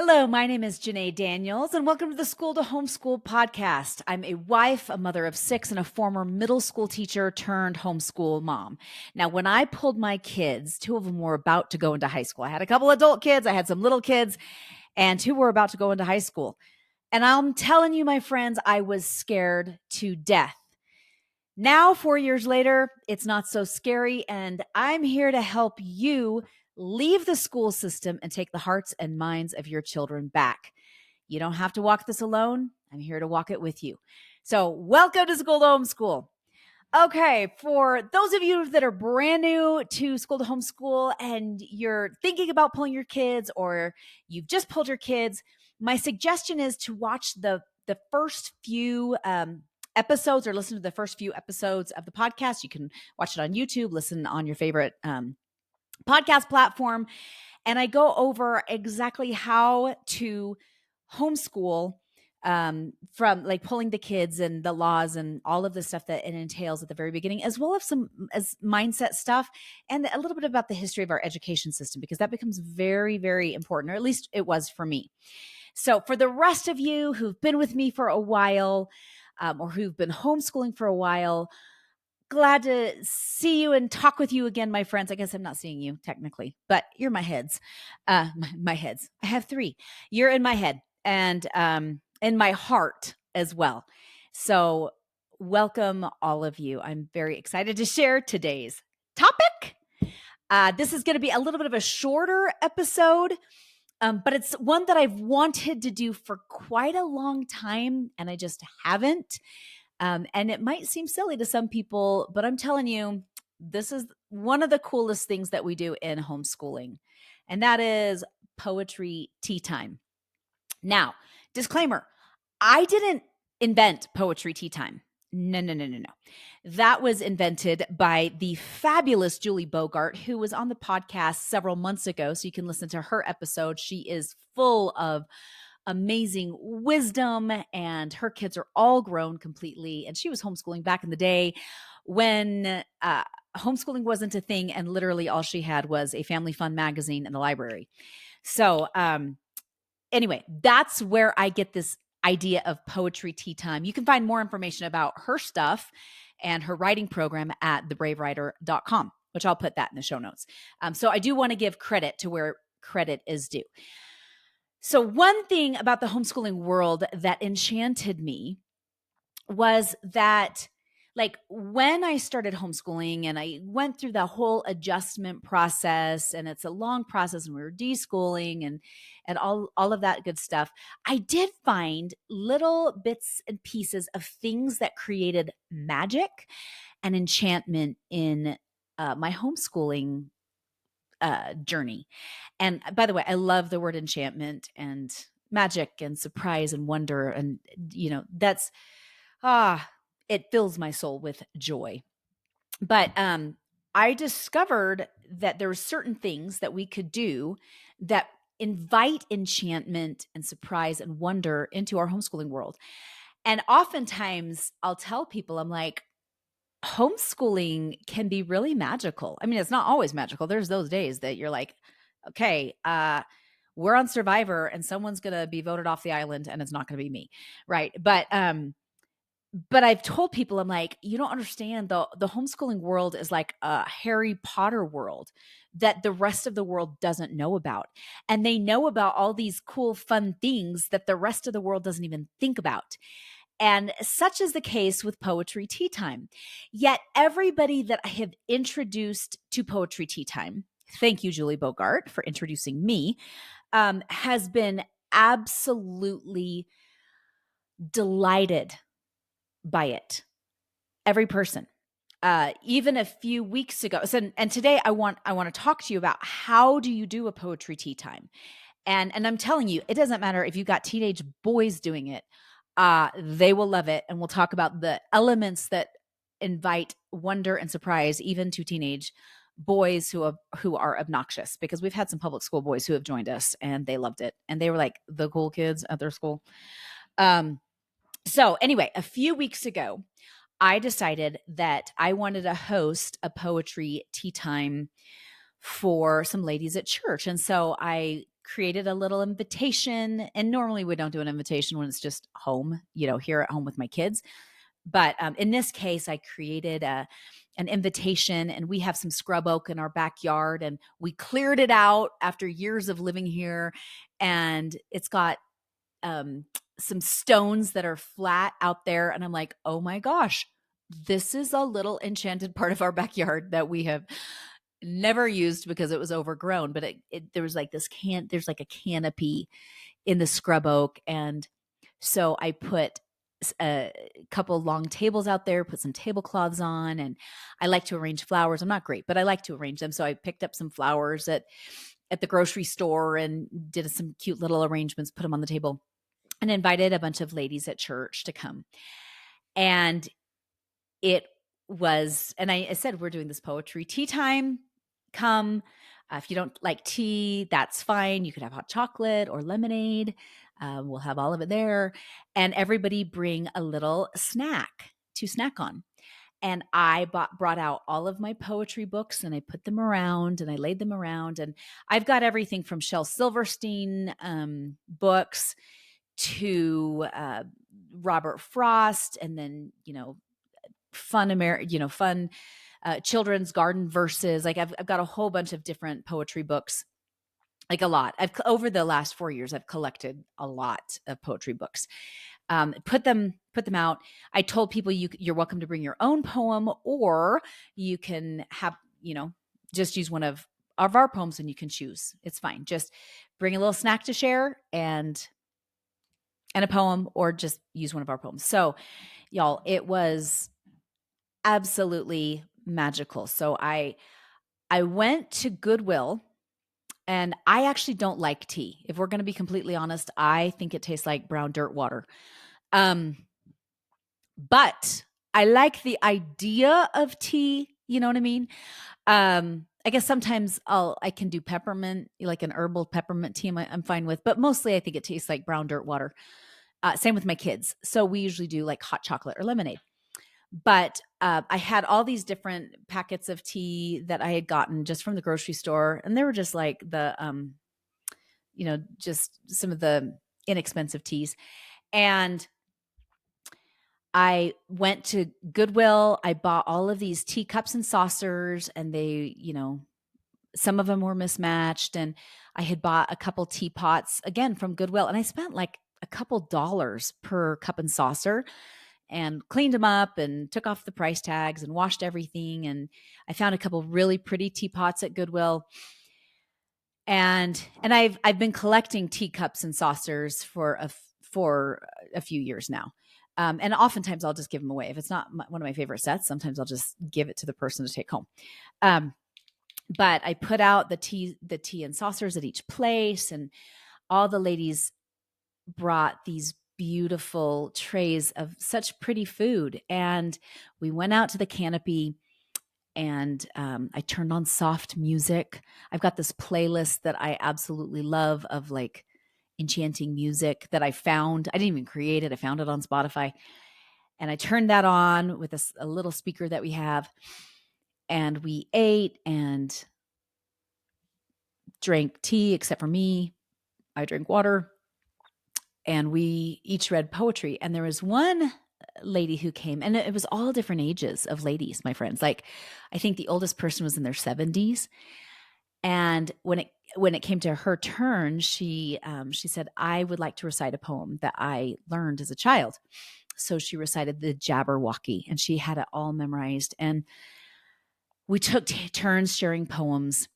Hello, my name is Janae Daniels, and welcome to the School to Homeschool podcast. I'm a wife, a mother of 6, and a former middle school teacher turned homeschool mom. Now, when I pulled my kids, 2 of them were about to go into high school. I had a couple adult kids, I had some little kids, and 2 were about to go into high school. And I'm telling you, my friends, I was scared to death. Now, 4 years later, it's not so scary, and I'm here to help you leave the school system and take the hearts and minds of your children back. You don't have to walk this alone. I'm here to walk it with you. So, welcome to School to Homeschool. Okay, for those of you that are brand new to School to Homeschool and you're thinking about pulling your kids or you've just pulled your kids, my suggestion is to watch the first few episodes or listen to the first few episodes of the podcast. You can watch it on YouTube, listen on your favorite podcast platform. And I go over exactly how to homeschool from like pulling the kids and the laws and all of the stuff that it entails at the very beginning, as well as some as mindset stuff and a little bit about the history of our education system, because that becomes very, very important, or at least it was for me. So for the rest of you who've been with me for a while or who've been homeschooling for a while, glad to see you and talk with you again, my friends. I guess I'm not seeing you technically, but you're my heads. My heads. I have 3. You're in my head and in my heart as well. So welcome all of you. I'm very excited to share today's topic. This is going to be a little bit of a shorter episode, but it's one that I've wanted to do for quite a long time, and I just haven't. And it might seem silly to some people, but I'm telling you, this is one of the coolest things that we do in homeschooling, and that is poetry tea time. Now, disclaimer, I didn't invent poetry tea time. No. That was invented by the fabulous Julie Bogart, who was on the podcast several months ago. So you can listen to her episode. She is full of amazing wisdom, and her kids are all grown completely. And she was homeschooling back in the day when homeschooling wasn't a thing, and literally all she had was a Family Fun magazine in the library. So anyway, that's where I get this idea of poetry tea time. You can find more information about her stuff and her writing program at thebravewriter.com, which I'll put that in the show notes. So I do want to give credit to where credit is due. So one thing about the homeschooling world that enchanted me was that, like, when I started homeschooling and I went through the whole adjustment process, and it's a long process, and we were deschooling and all of that good stuff, I did find little bits and pieces of things that created magic and enchantment in my homeschooling journey. And by the way, I love the word enchantment and magic and surprise and wonder. And, that's, it fills my soul with joy. But I discovered that there were certain things that we could do that invite enchantment and surprise and wonder into our homeschooling world. And oftentimes I'll tell people, I'm like, homeschooling can be really magical. I mean, it's not always magical. There's those days that you're like, okay, we're on Survivor and someone's going to be voted off the island and it's not going to be me. Right. But I've told people, I'm like, you don't understand, the homeschooling world is like a Harry Potter world that the rest of the world doesn't know about. And they know about all these cool, fun things that the rest of the world doesn't even think about. And such is the case with poetry tea time. Yet everybody that I have introduced to poetry tea time, thank you, Julie Bogart, for introducing me, has been absolutely delighted by it. Every person. Even a few weeks ago. And today I want to talk to you about, how do you do a poetry tea time? And I'm telling you, it doesn't matter if you've got teenage boys doing it. They will love it. And we'll talk about the elements that invite wonder and surprise, even to teenage boys who are obnoxious, because we've had some public school boys who have joined us and they loved it. And they were like the cool kids at their school. So anyway, a few weeks ago, I decided that I wanted to host a poetry tea time for some ladies at church. And so I created a little invitation. And normally we don't do an invitation when it's just home, here at home with my kids. But in this case, I created an invitation, and we have some scrub oak in our backyard, and we cleared it out after years of living here. And it's got some stones that are flat out there. And I'm like, oh my gosh, this is a little enchanted part of our backyard that we have never used because it was overgrown. But there was like there's like a canopy in the scrub oak. And so I put a couple long tables out there, put some tablecloths on, and I like to arrange flowers. I'm not great, but I like to arrange them. So I picked up some flowers at the grocery store and did some cute little arrangements, put them on the table, and invited a bunch of ladies at church to come. And it was, and I said, we're doing this poetry tea time. Come. If you don't like tea, that's fine. You could have hot chocolate or lemonade. We'll have all of it there. And everybody bring a little snack to snack on. And I brought out all of my poetry books, and I put them around, and I laid them around. And I've got everything from Shel Silverstein books to Robert Frost, and then, fun children's garden verses. Like I've got a whole bunch of different poetry books, like a lot. Over the last 4 years, I've collected a lot of poetry books. Put them out. I told people you're welcome to bring your own poem, or you can have, just use one of our poems, and you can choose. It's fine. Just bring a little snack to share and a poem, or just use one of our poems. So y'all, it was absolutely magical. So I went to Goodwill, and I actually don't like tea. If we're going to be completely honest, I think it tastes like brown dirt water. But I like the idea of tea. You know what I mean? I guess sometimes I can do peppermint, like an herbal peppermint tea I'm fine with, but mostly I think it tastes like brown dirt water. Same with my kids. So we usually do like hot chocolate or lemonade. But I had all these different packets of tea that I had gotten just from the grocery store. And they were just like the, just some of the inexpensive teas. And I went to Goodwill. I bought all of these teacups and saucers, and they, some of them were mismatched. And I had bought a couple teapots again from Goodwill. And I spent like a couple dollars per cup and saucer, and cleaned them up and took off the price tags and washed everything. And I found a couple really pretty teapots at Goodwill. And I've been collecting teacups and saucers for a few years now. And oftentimes I'll just give them away. If it's not one of my favorite sets, sometimes I'll just give it to the person to take home. But I put out the tea and saucers at each place, and all the ladies brought these beautiful trays of such pretty food. And we went out to the canopy, and I turned on soft music. I've got this playlist that I absolutely love of like enchanting music that I found. I didn't even create it. I found it on Spotify. And I turned that on with a little speaker that we have. And we ate and drank tea, except for me. I drank water. And we each read poetry. And there was one lady who came, and it was all different ages of ladies, my friends. Like, I think the oldest person was in their 70s. And when it came to her turn, she said, I would like to recite a poem that I learned as a child. So she recited the Jabberwocky, and she had it all memorized. And we took turns sharing poems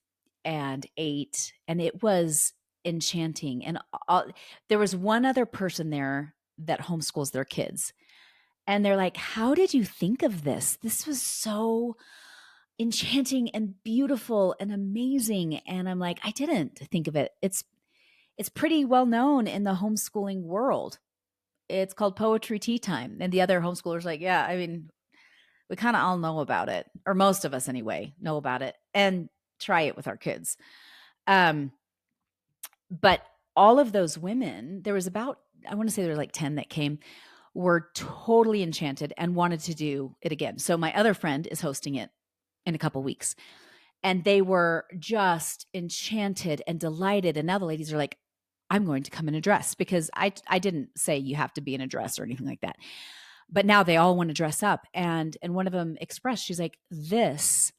and ate, and it was enchanting. And there was one other person there that homeschools their kids. And they're like, how did you think of this? This was so enchanting and beautiful and amazing. And I'm like, I didn't think of it. It's pretty well known in the homeschooling world. It's called Poetry Tea Time. And the other homeschoolers like, yeah, I mean, we kind of all know about it, or most of us anyway, know about it, and try it with our kids. But all of those women, there was about, I want to say there were like 10 that came, were totally enchanted and wanted to do it again. So my other friend is hosting it in a couple weeks. And they were just enchanted and delighted. And now the ladies are like, I'm going to come in a dress, because I didn't say you have to be in a dress or anything like that. But now they all want to dress up. And one of them expressed, she's like, this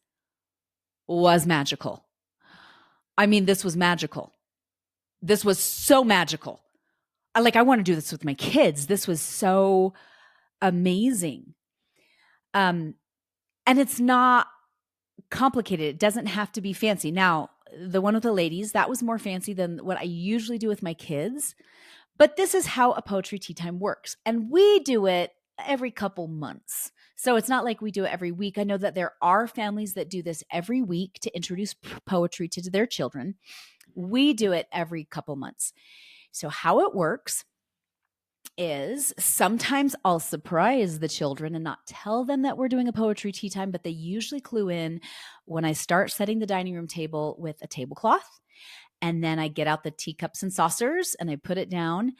was magical. I mean, this was magical. This was so magical. I want to do this with my kids. This was so amazing. And it's not complicated. It doesn't have to be fancy. Now, the one with the ladies, that was more fancy than what I usually do with my kids. But this is how a poetry tea time works. And we do it every couple months. So it's not like we do it every week. I know that there are families that do this every week to introduce poetry to their children. We do it every couple months. So how it works is sometimes I'll surprise the children and not tell them that we're doing a poetry tea time, but they usually clue in when I start setting the dining room table with a tablecloth. And then I get out the teacups and saucers and I put it down.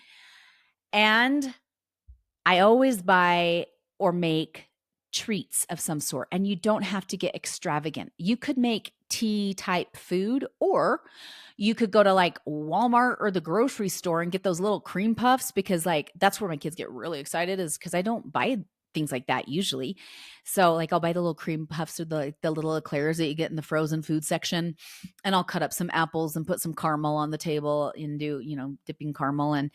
And I always buy or make treats of some sort. And you don't have to get extravagant. You could make tea type food, or you could go to like Walmart or the grocery store and get those little cream puffs, because like that's where my kids get really excited, is because I don't buy things like that usually. So like I'll buy the little cream puffs or the little eclairs that you get in the frozen food section, and I'll cut up some apples and put some caramel on the table and do, dipping caramel, and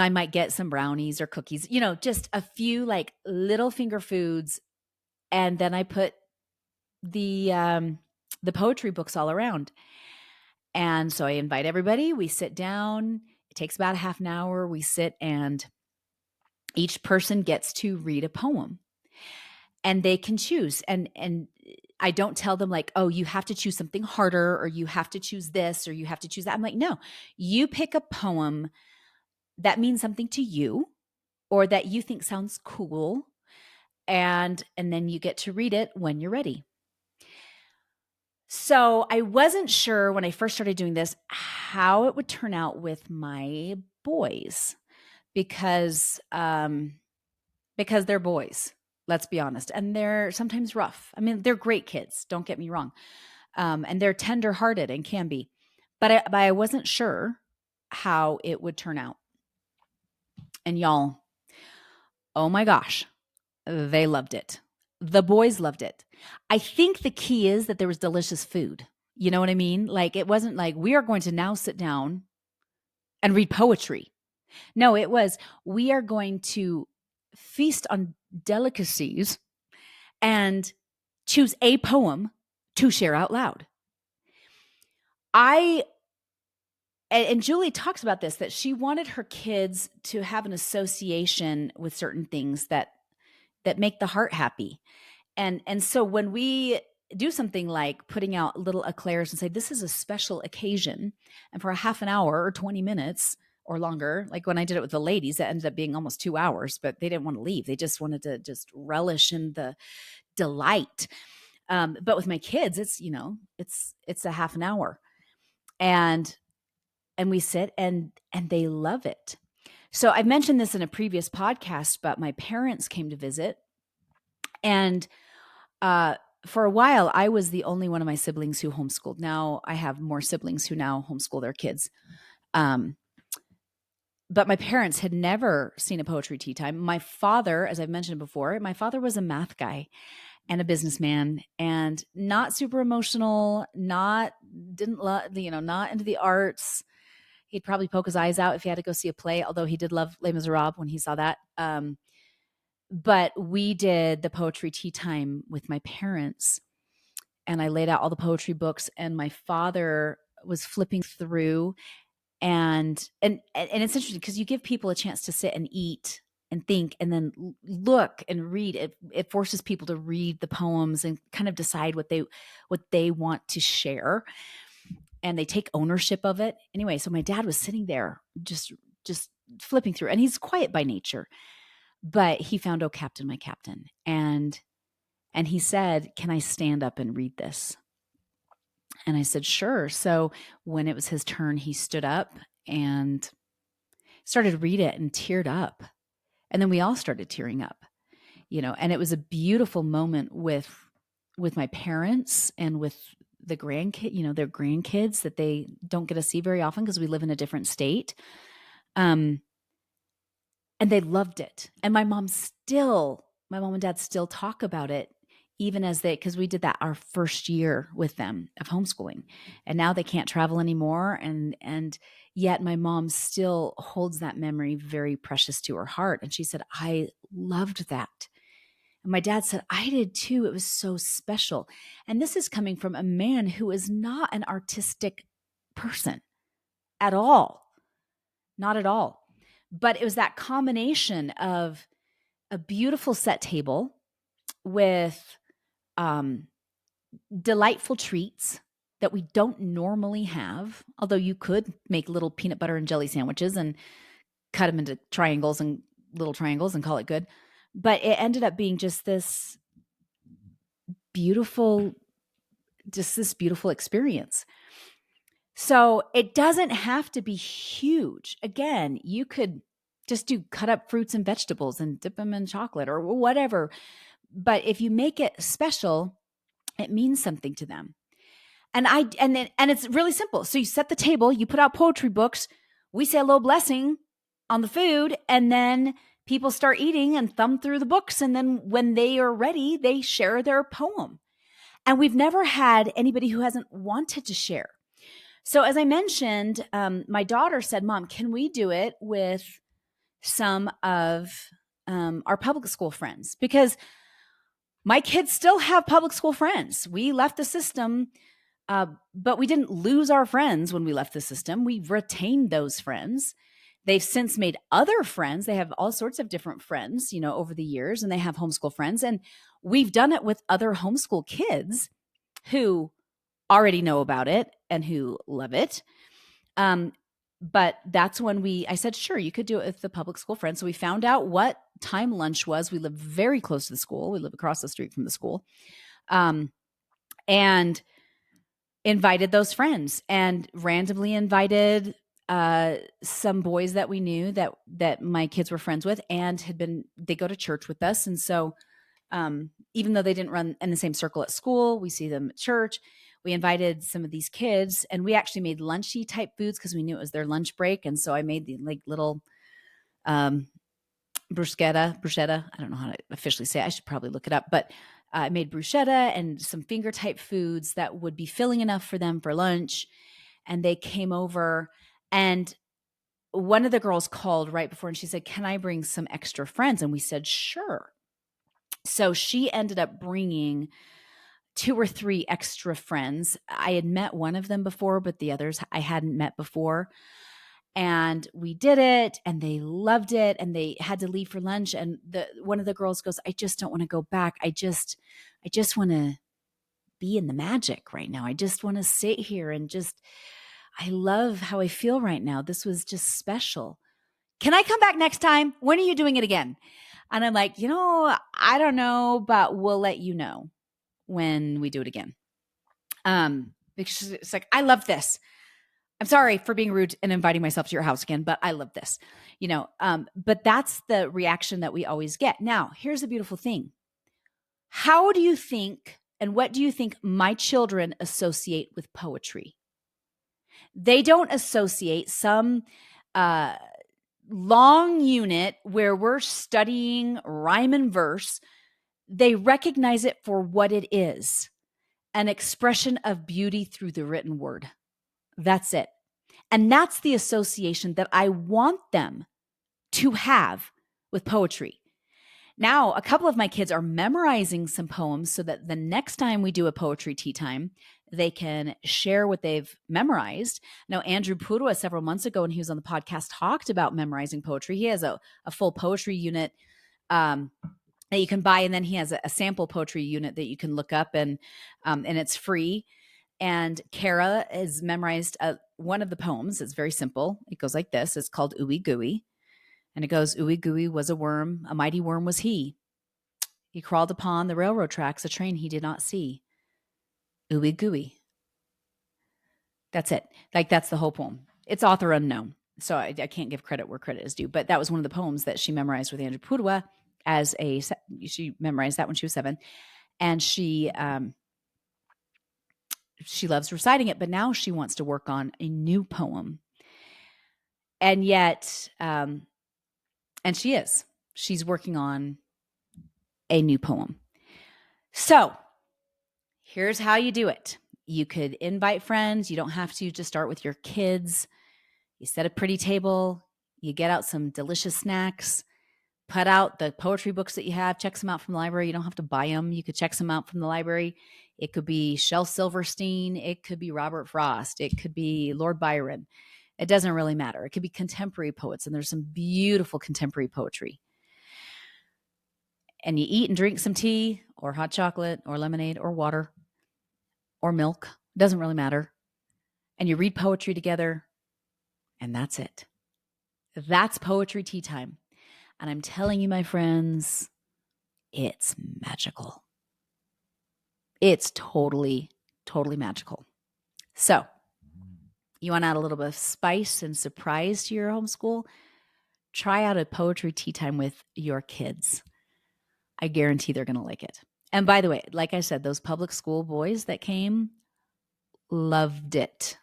I might get some brownies or cookies, just a few like little finger foods. And then I put the poetry books all around. And so I invite everybody, we sit down, it takes about a half an hour. We sit and each person gets to read a poem and they can choose. And I don't tell them like, oh, you have to choose something harder, or you have to choose this, or you have to choose that. I'm like, no, you pick a poem that means something to you or that you think sounds cool. And then you get to read it when you're ready. So I wasn't sure when I first started doing this how it would turn out with my boys, because they're boys, let's be honest. And they're sometimes rough. I mean, they're great kids, don't get me wrong. And they're tender-hearted and can be. But I wasn't sure how it would turn out. And y'all, oh my gosh, they loved it. The boys loved it. I think the key is that there was delicious food. You know what I mean? Like, it wasn't like we are going to now sit down and read poetry. No, it was we are going to feast on delicacies and choose a poem to share out loud. And Julie talks about this, that she wanted her kids to have an association with certain things that make the heart happy. And so when we do something like putting out little eclairs and say, this is a special occasion, and for a half an hour or 20 minutes or longer, like when I did it with the ladies, it ended up being almost 2 hours, but they didn't want to leave. They just wanted to just relish in the delight. But with my kids, it's a half an hour, and we sit and they love it. So I've mentioned this in a previous podcast, but my parents came to visit, and for a while, I was the only one of my siblings who homeschooled. Now I have more siblings who now homeschool their kids. But my parents had never seen a poetry tea time. My father, as I've mentioned before, my father was a math guy and a businessman, and not super emotional, not into the arts. He'd probably poke his eyes out if he had to go see a play, although he did love Les Miserables when he saw that. But we did the poetry tea time with my parents, and I laid out all the poetry books, and my father was flipping through, and it's interesting because you give people a chance to sit and eat and think and then look and read. It forces people to read the poems and kind of decide what they want to share, and they take ownership of it. Anyway, so my dad was sitting there just flipping through, and he's quiet by nature, but he found "Oh Captain, My Captain," and he said, "Can I stand up and read this?" And I said, "Sure." So when it was his turn, he stood up and started to read it and teared up. And then we all started tearing up, and it was a beautiful moment with with my parents and with the their grandkids that they don't get to see very often because we live in a different state. And they loved it. And my mom and dad still talk about it, even because we did that our first year with them of homeschooling. And now they can't travel anymore. And yet my mom still holds that memory very precious to her heart. And she said, I loved that. And my dad said, I did too. It was so special. And this is coming from a man who is not an artistic person at all. Not at all. But it was that combination of a beautiful set table with delightful treats that we don't normally have, although you could make little peanut butter and jelly sandwiches and cut them into little triangles and call it good. But it ended up being just this beautiful experience. So it doesn't have to be huge. Again, you could just do cut up fruits and vegetables and dip them in chocolate or whatever. But if you make it special, it means something to them. And it's really simple. So you set the table, you put out poetry books, we say a little blessing on the food, and then people start eating and thumb through the books. And then when they are ready, they share their poem. And we've never had anybody who hasn't wanted to share. So as I mentioned, my daughter said, Mom, can we do it with some of our public school friends? Because my kids still have public school friends. We left the system, but we didn't lose our friends when we left the system. We retained those friends. They've since made other friends. They have all sorts of different friends, over the years, and they have homeschool friends. And we've done it with other homeschool kids who already know about it and who love it. But that's when I said, sure, you could do it with the public school friends. So we found out what time lunch was. We live very close to the school. We live across the street from the school. And invited those friends and randomly invited some boys that we knew that my kids were friends with and they go to church with us. And so even though they didn't run in the same circle at school, we see them at church. We invited some of these kids and we actually made lunchy type foods because we knew it was their lunch break. And so I made the little bruschetta. I don't know how to officially say it. I should probably look it up, but I made bruschetta and some finger type foods that would be filling enough for them for lunch. And they came over and one of the girls called right before and she said, can I bring some extra friends? And we said, sure. So she ended up bringing 2 or 3 extra friends. I had met one of them before, but the others I hadn't met before. And we did it and they loved it and they had to leave for lunch. And one of the girls goes, I just don't want to go back. I just want to be in the magic right now. I just want to sit here and I love how I feel right now. This was just special. Can I come back next time? When are you doing it again? And I'm like, I don't know, but we'll let you know when we do it again. Because it's like, I love this. I'm sorry for being rude and inviting myself to your house again, but I love this, but that's the reaction that we always get. Now, here's the beautiful thing. How do you think, and what do you think my children associate with poetry? They don't associate some long unit where we're studying rhyme and verse. They recognize it for what it is, an expression of beauty through the written word. That's it. And that's the association that I want them to have with poetry. Now, a couple of my kids are memorizing some poems so that the next time we do a poetry tea time, they can share what they've memorized. Now, Andrew Purua, several months ago when he was on the podcast, talked about memorizing poetry. He has a full poetry unit that you can buy, and then he has a sample poetry unit that you can look up, and it's free. And Kara has memorized one of the poems. It's very simple. It goes like this. It's called Ooey Gooey. And it goes, Ooey Gooey was a worm, a mighty worm was he. He crawled upon the railroad tracks, a train he did not see. Ooey Gooey. That's it. That's the whole poem. It's author unknown. So I can't give credit where credit is due. But that was one of the poems that she memorized with Andrew Purua she memorized that when she was 7. And she loves reciting it, but now she wants to work on a new poem. And yet, and she's working on a new poem. So here's how you do it. You could invite friends. You don't have to just start with your kids. You set a pretty table. You get out some delicious snacks. Put out the poetry books that you have. Check some out from the library. You don't have to buy them. You could check some out from the library. It could be Shel Silverstein. It could be Robert Frost. It could be Lord Byron. It doesn't really matter. It could be contemporary poets, and there's some beautiful contemporary poetry. And you eat and drink some tea or hot chocolate or lemonade or water or milk. It doesn't really matter. And you read poetry together, and that's it. That's poetry tea time. And I'm telling you, my friends, it's magical. It's totally, totally magical. So you want to add a little bit of spice and surprise to your homeschool? Try out a poetry tea time with your kids. I guarantee they're going to like it. And by the way, like I said, those public school boys that came loved it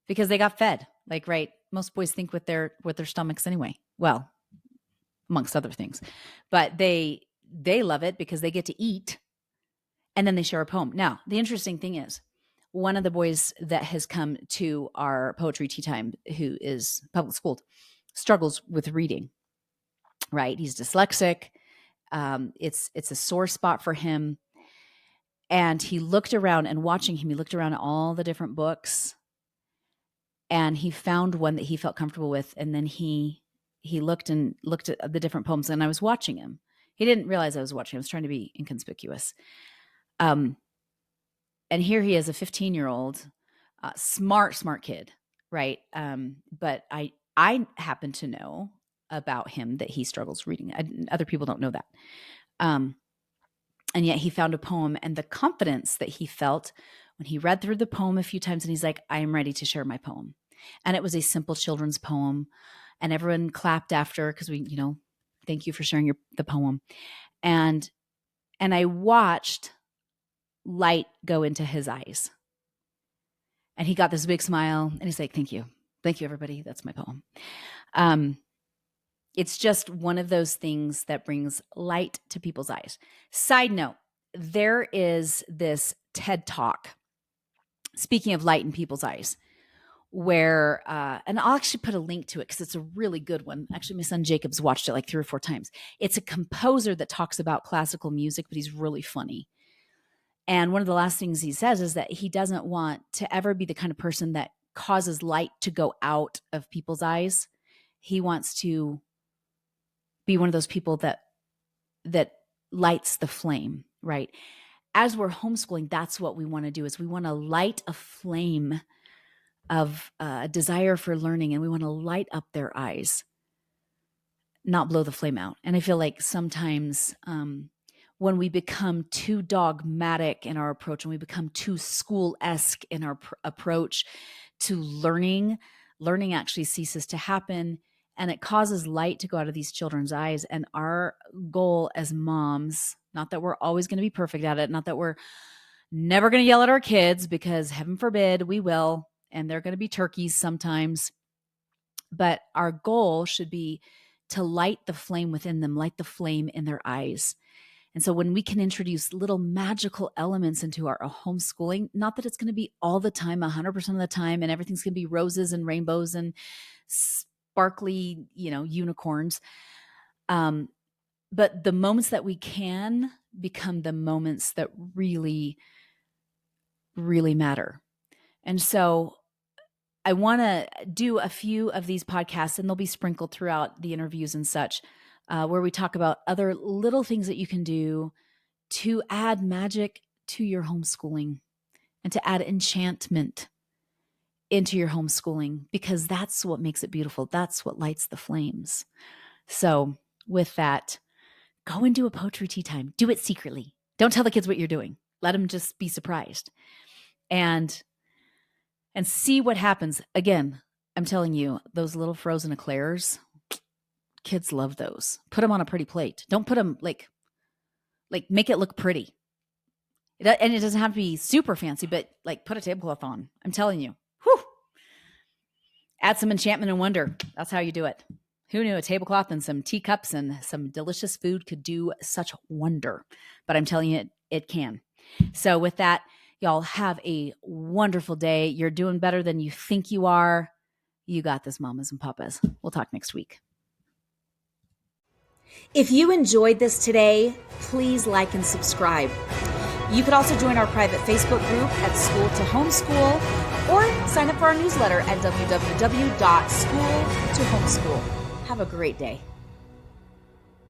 because they got fed. Like, right, most boys think with their stomachs anyway. Well, amongst other things. But they love it because they get to eat and then they share a poem. Now, the interesting thing is, one of the boys that has come to our poetry tea time, who is public schooled, struggles with reading, right? He's dyslexic. It's a sore spot for him. And he looked around, and watching him, he looked around at all the different books, and he found one that he felt comfortable with. And then he looked at the different poems, and I was watching him. He didn't realize I was watching. I was trying to be inconspicuous. And here he is, a 15-year-old, smart kid, right? But I happen to know about him that he struggles reading. Other people don't know that. And yet he found a poem, and the confidence that he felt when he read through the poem a few times, and he's like, I am ready to share my poem. And it was a simple children's poem, and everyone clapped after because we, thank you for sharing the poem. And I watched light go into his eyes. And he got this big smile, and he's like, thank you. Thank you, everybody. That's my poem. It's just one of those things that brings light to people's eyes. Side note, there is this TED Talk, speaking of light in people's eyes, where, and I'll actually put a link to it because it's a really good one. Actually, my son Jacob's watched it like 3 or 4 times. It's a composer that talks about classical music, but he's really funny. And one of the last things he says is that he doesn't want to ever be the kind of person that causes light to go out of people's eyes. He wants to be one of those people that lights the flame, right? As we're homeschooling, that's what we want to do, is we want to light a flame of a desire for learning, and we want to light up their eyes, not blow the flame out. And I feel like sometimes when we become too dogmatic in our approach, when we become too school-esque in our approach to learning actually ceases to happen, and it causes light to go out of these children's eyes. And our goal as moms, not that we're always going to be perfect at it, not that we're never going to yell at our kids, because heaven forbid we will, and they're going to be turkeys sometimes. But our goal should be to light the flame within them, light the flame in their eyes. And so when we can introduce little magical elements into our homeschooling, not that it's going to be all the time, 100% of the time, and everything's going to be roses and rainbows and sparkly, unicorns. But the moments that we can become the moments that really, really matter. And so I want to do a few of these podcasts, and they'll be sprinkled throughout the interviews and such, where we talk about other little things that you can do to add magic to your homeschooling and to add enchantment into your homeschooling, because that's what makes it beautiful. That's what lights the flames. So with that, go and do a poetry tea time. Do it secretly. Don't tell the kids what you're doing. Let them just be surprised. And see what happens. Again, I'm telling you, those little frozen eclairs, kids love those. Put them on a pretty plate. Don't put them like make it look pretty. And it doesn't have to be super fancy, but like put a tablecloth on. I'm telling you. Whew. Add some enchantment and wonder. That's how you do it. Who knew a tablecloth and some teacups and some delicious food could do such wonder? But I'm telling you, it can. So with that, y'all have a wonderful day. You're doing better than you think you are. You got this, mamas and papas. We'll talk next week. If you enjoyed this today, please like and subscribe. You could also join our private Facebook group at School to Homeschool or sign up for our newsletter at www.schooltohomeschool. Have a great day.